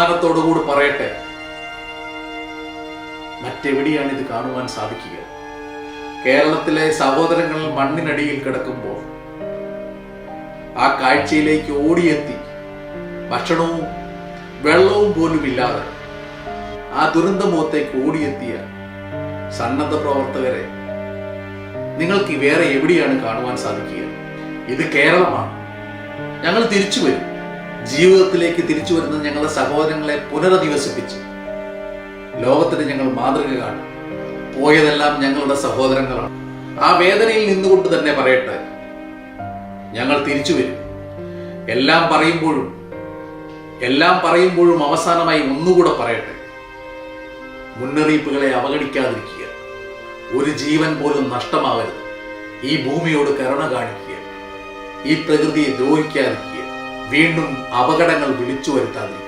അഭിമാനത്തോടുകൂടി പറയട്ടെ, മറ്റെവിടെയാണ് ഇത് കാണുവാൻ സാധിക്കുക? കേരളത്തിലെ സഹോദരങ്ങൾ മണ്ണിനടിയിൽ കിടക്കുമ്പോൾ ആ കാഴ്ചയിലേക്ക് ഓടിയെത്തി ഭക്ഷണവും വെള്ളവും പോലും ഇല്ലാതെ ആ ദുരന്തമുഖത്തേക്ക് ഓടിയെത്തിയ സന്നദ്ധ പ്രവർത്തകരെ നിങ്ങൾക്ക് വേറെ എവിടെയാണ് കാണുവാൻ സാധിക്കുക? ഇത് കേരളമാണ്. ഞങ്ങൾ തിരിച്ചു വരും. ജീവിതത്തിലേക്ക് തിരിച്ചു വരുന്ന ഞങ്ങളുടെ സഹോദരങ്ങളെ പുനരധിവസിപ്പിച്ച് ലോകത്തിന് ഞങ്ങൾ മാതൃക കാണും. പോയതെല്ലാം ഞങ്ങളുടെ സഹോദരങ്ങളാണ്. ആ വേദനയിൽ നിന്നുകൊണ്ട് തന്നെ പറയട്ടെ, ഞങ്ങൾ തിരിച്ചു വരും. എല്ലാം പറയുമ്പോഴും അവസാനമായി ഒന്നുകൂടെ പറയട്ടെ, മുന്നറിയിപ്പുകളെ അവഗണിക്കാതിരിക്കുക. ഒരു ജീവൻ പോലും നഷ്ടമാവരുത്. ഈ ഭൂമിയോട് കരുണ കാണിക്കുക. ഈ പ്രകൃതിയെ ദ്രോഹിക്കാതിരിക്കുക. വീണ്ടും അപകടങ്ങൾ വിളിച്ചു വരുത്താതിരിക്കുക.